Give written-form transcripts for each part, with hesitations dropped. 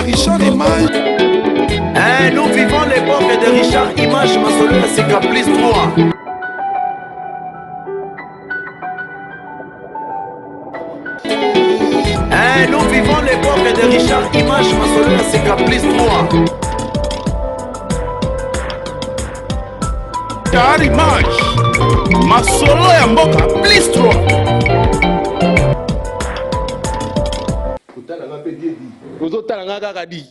Richard Image. Nous vivons l'époque de Richard Image, Masolo la Caprice 3. Nous vivons l'époque de Richard Image, Masolo la Caprice 3. Richard Image, Masolo ya mboka Caprice 3. Ozotala kaka di.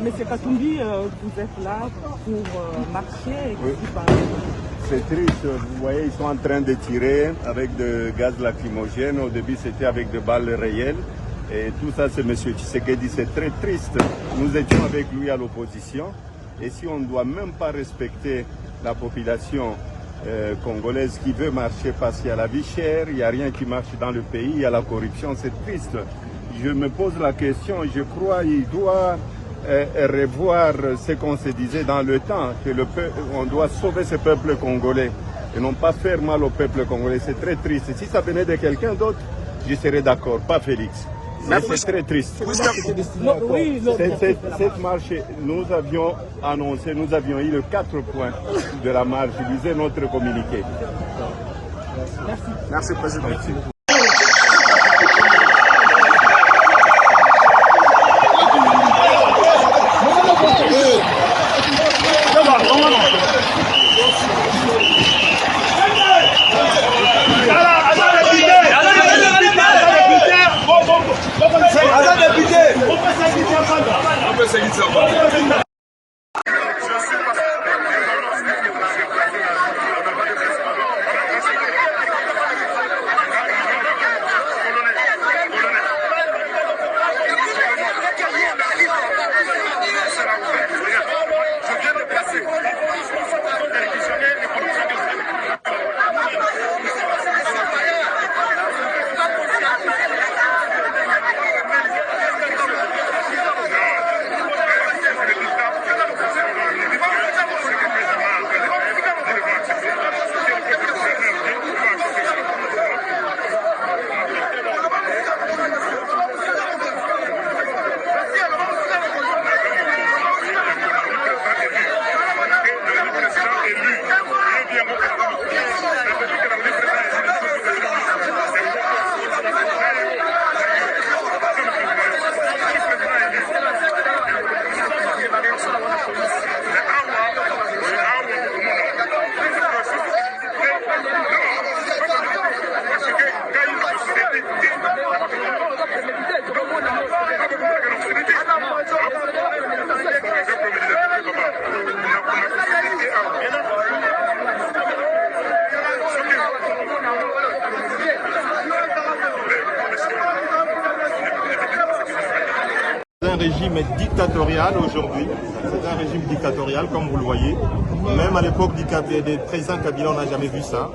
Monsieur Katumbi, vous êtes là pour marcher. Oui. C'est triste, vous voyez, ils sont en train de tirer avec de gaz lacrymogène. Au début, c'était avec des balles réelles. Et tout ça, c'est M. Tshisekedi, c'est très triste. Nous étions avec lui à l'opposition. Et si on ne doit même pas respecter la population congolaise qui veut marcher parce qu'il y a la vie chère, il n'y a rien qui marche dans le pays, il y a la corruption, c'est triste. Je me pose la question, je crois qu'il doit revoir ce qu'on se disait dans le temps, que on doit sauver ce peuple congolais et non pas faire mal au peuple congolais. C'est très triste. Si ça venait de quelqu'un d'autre, je serais d'accord, pas Félix. Mais c'est très triste. Cette marche, nous avions annoncé, nous avions eu le 4 points de la marche. Lisez notre communiqué. Merci. Merci, Président. Merci. régime dictatorial aujourd'hui. C'est un régime dictatorial, comme vous le voyez. Même à l'époque des présidents Kabila, on n'a jamais vu ça.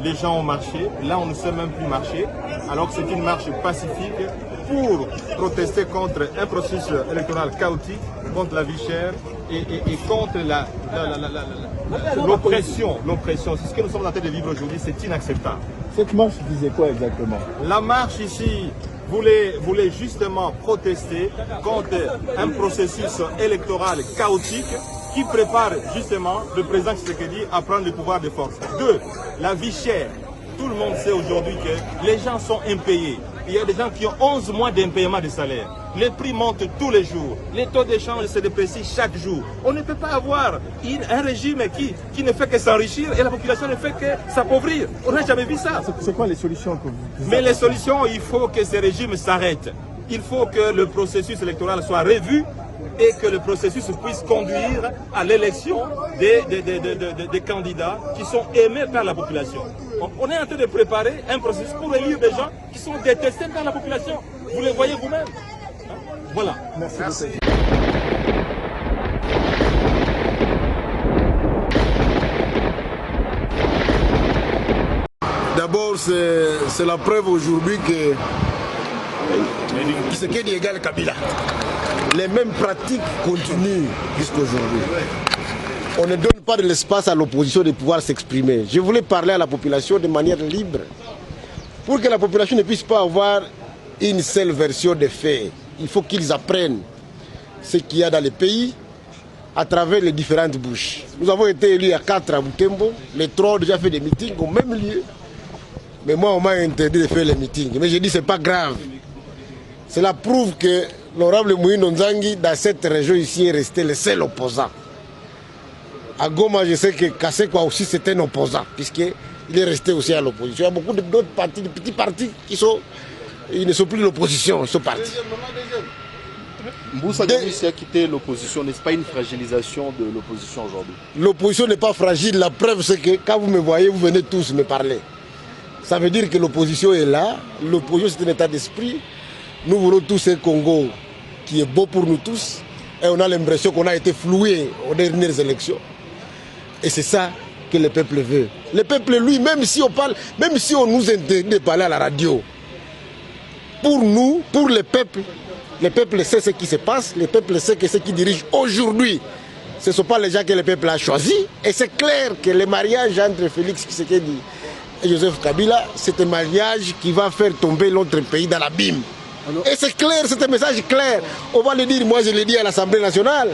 Les gens ont marché. Là, on ne sait même plus marcher. Alors que c'est une marche pacifique pour protester contre un processus électoral chaotique, contre la vie chère et contre l'oppression. L'oppression, c'est ce que nous sommes en train de vivre aujourd'hui, c'est inacceptable. Cette marche disait quoi exactement? La marche ici voulait justement protester contre un processus électoral chaotique qui prépare justement le président Tshisekedi à prendre le pouvoir de force. 2. La vie chère. Tout le monde sait aujourd'hui que les gens sont impayés. Il y a des gens qui ont 11 mois d'impayement de salaire. Les prix montent tous les jours. Les taux d'échange se déprécient chaque jour. On ne peut pas avoir un régime qui ne fait que s'enrichir et la population ne fait que s'appauvrir. On n'a jamais vu ça. C'est quoi les solutions que vous Mais les solutions, il faut que ces régimes s'arrêtent. Il faut que le processus électoral soit revu et que le processus puisse conduire à l'élection des candidats qui sont aimés par la population. On est en train de préparer un processus pour élire des gens qui sont détestés par la population. Vous les voyez vous-même. Voilà. Merci. D'abord, c'est la preuve aujourd'hui que Tshisekedi égale Kabila. Les mêmes pratiques continuent jusqu'à aujourd'hui. On ne donne pas de l'espace à l'opposition de pouvoir s'exprimer. Je voulais parler à la population de manière libre. Pour que la population ne puisse pas avoir une seule version des faits, il faut qu'ils apprennent ce qu'il y a dans le pays à travers les différentes bouches. Nous avons été élus à 4 à Butembo. Les 3 ont déjà fait des meetings au même lieu. Mais moi, on m'a interdit de faire les meetings. Mais j'ai dit, c'est pas grave. Cela prouve que l'honorable Moïno Nzangi, dans cette région ici, est resté le seul opposant. À Goma, je sais que Kassekwa aussi, c'est un opposant, puisqu'il est resté aussi à l'opposition. Il y a beaucoup d'autres partis, de petits partis, ils ne sont plus l'opposition, ils sont partis. Mboussa Diaby a quitté l'opposition, n'est-ce pas une fragilisation de l'opposition aujourd'hui? L'opposition n'est pas fragile, la preuve c'est que quand vous me voyez, vous venez tous me parler. Ça veut dire que l'opposition est là, l'opposition c'est un état d'esprit. Nous voulons tous un Congo qui est beau pour nous tous et on a l'impression qu'on a été floué aux dernières élections. Et c'est ça que le peuple veut. Le peuple, lui, même si on nous interdit de parler à la radio, pour nous, pour le peuple sait ce qui se passe, le peuple sait que ce qui dirige aujourd'hui, ce ne sont pas les gens que le peuple a choisis. Et c'est clair que le mariage entre Félix Tshisekedi et Joseph Kabila, c'est un mariage qui va faire tomber notre pays dans l'abîme. Et c'est clair, c'est un message clair. On va le dire, moi je l'ai dit à l'Assemblée nationale.